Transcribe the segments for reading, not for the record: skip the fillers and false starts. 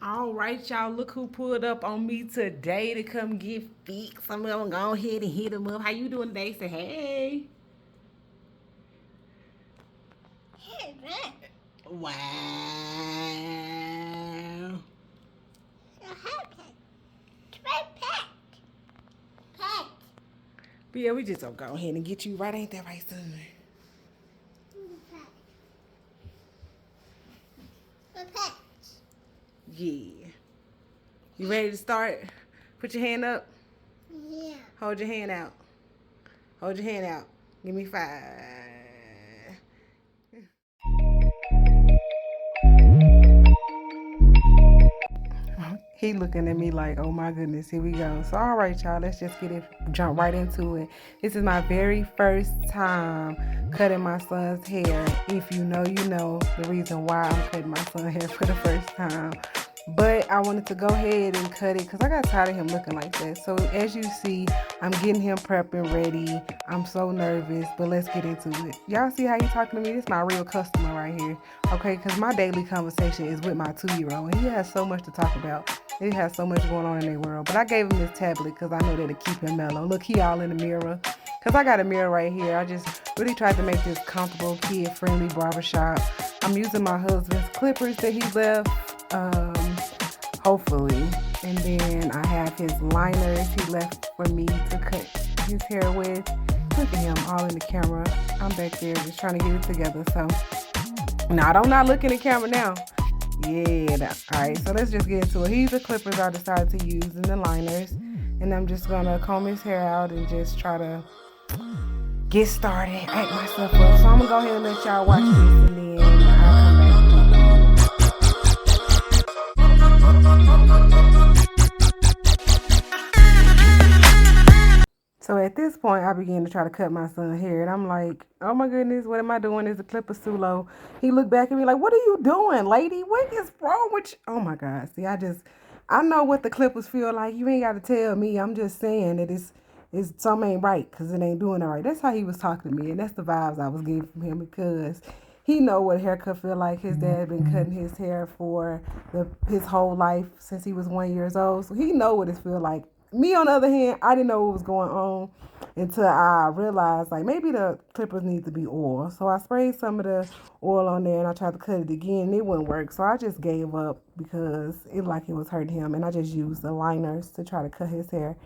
All right, y'all. Look who pulled up on me today to come get fixed. I'm gonna go ahead and hit him up. How you doing today? Say hey. Wow. But yeah, we just gonna go ahead and get you right. Ain't that right, son? Yeah. You ready to start? Put your hand up. Yeah. Hold your hand out. Hold your hand out. Give me 5. He looking at me like, oh my goodness, here we go. So all right, y'all, let's just jump right into it. This is my very first time cutting my son's hair. If you know, you know the reason why I'm cutting my son's hair for the first time. But I wanted to go ahead and cut it because I got tired of him looking like that. So as you see, I'm getting him prepped and ready. I'm so nervous, but let's get into it. Y'all see how he talking to me? This is my real customer right here. Okay, because my daily conversation is with my 2-year-old, and he has so much to talk about. He has so much going on in their world. But I gave him this tablet because I know that'll keep him mellow. Look, he all in the mirror. Because I got a mirror right here. I just really tried to make this comfortable, kid-friendly barbershop. I'm using my husband's clippers that he left, hopefully. And then I have his liners he left for me to cut his hair with. Look at him all in the camera. I'm back there just trying to get it together. So, now don't not look in the camera now. Yeah, alright, so let's just get into it. These are clippers I decided to use and the liners. And I'm just gonna comb his hair out and just try to get started, act myself up. So I'm gonna go ahead and let y'all watch this and then I'll come back. So at this point, I began to try to cut my son's hair, and I'm like, "Oh my goodness, what am I doing? Is the clipper too low?" He looked back at me like, "What are you doing, lady? What is wrong with you?" Oh my God! See, I know what the clippers feel like. You ain't got to tell me. I'm just saying that it's something ain't right because it ain't doing it right. That's how he was talking to me, and that's the vibes I was getting from him because he know what a haircut feel like. His dad been cutting his hair for his whole life since he was 1 year old, so he know what it feel like. Me, on the other hand, I didn't know what was going on until I realized like maybe the clippers need to be oil. So I sprayed some of the oil on there and I tried to cut it again and it wouldn't work. So I just gave up because it like it was hurting him and I just used the liners to try to cut his hair.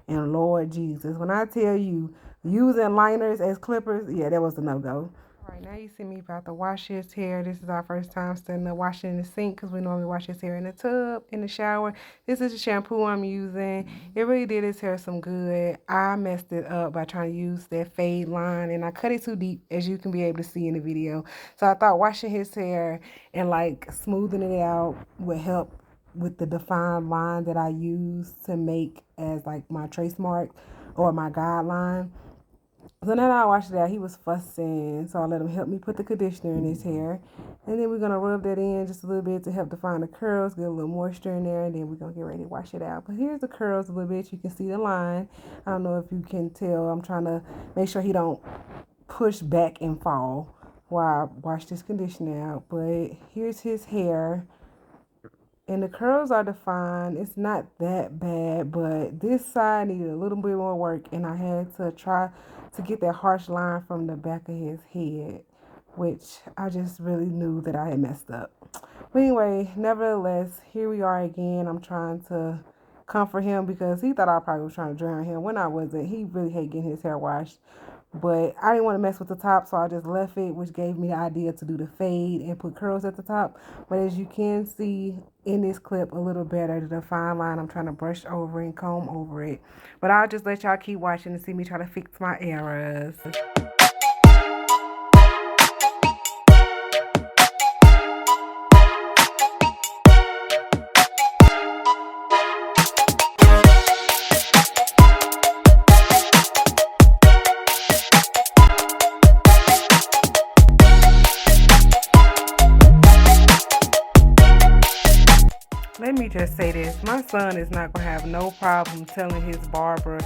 And Lord Jesus, when I tell you using liners as clippers, yeah, that was a no-go. All right, now you see me about to wash his hair. This is our first time standing up washing in the sink because we normally wash his hair in the tub, in the shower. This is the shampoo I'm using. It really did his hair some good. I messed it up by trying to use that fade line and I cut it too deep, as you can be able to see in the video. So I thought washing his hair and like smoothing it out would help with the defined line that I use to make as like my trace mark or my guideline. So now that I washed it out, he was fussing. So I let him help me put the conditioner in his hair. And then we're going to rub that in just a little bit to help define the curls, get a little moisture in there, and then we're going to get ready to wash it out. But here's the curls a little bit. You can see the line. I don't know if you can tell. I'm trying to make sure he don't push back and fall while I wash this conditioner out. But here's his hair. And the curls are defined. It's not that bad, but this side needed a little bit more work, and I had to try to get that harsh line from the back of his head, which I just really knew that I had messed up. But anyway, nevertheless, here we are again. I'm trying to comfort him because he thought I probably was trying to drown him when I wasn't. He really hated getting his hair washed. But I didn't want to mess with the top, so I just left it, which gave me the idea to do the fade and put curls at the top. But as you can see in this clip a little better, the fine line, I'm trying to brush over and comb over it. But I'll just let y'all keep watching and see me try to fix my errors. Let me just say this. My son is not going to have no problem telling his barber,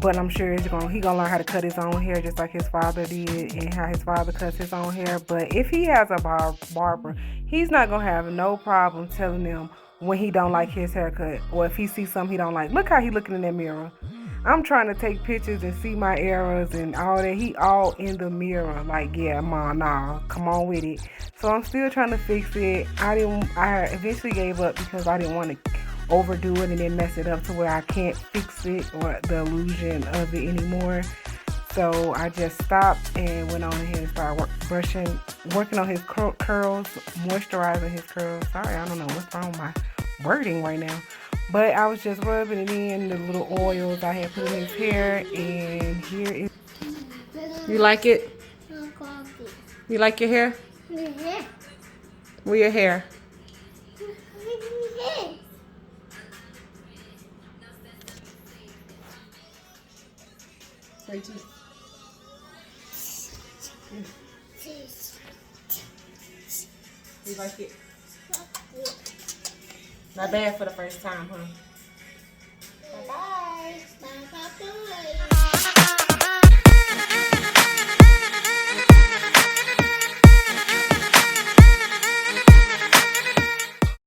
but I'm sure he gonna learn how to cut his own hair just like his father did and how his father cuts his own hair. But if he has a barber, he's not going to have no problem telling them when he don't like his haircut or if he sees something he don't like. Look how he looking in that mirror. I'm trying to take pictures and see my errors and all that. He all in the mirror. Like, yeah, ma, nah, come on with it. So I'm still trying to fix it. I eventually gave up because I didn't want to overdo it and then mess it up to where I can't fix it or the illusion of it anymore. So I just stopped and went on ahead and started working on his curls, moisturizing his curls. Sorry, I don't know what's wrong with my wording right now. But I was just rubbing it in, the little oils I had put in his hair, and here is. You like it? You like your hair? Where your hair? You like it? Not bad for the first time, huh?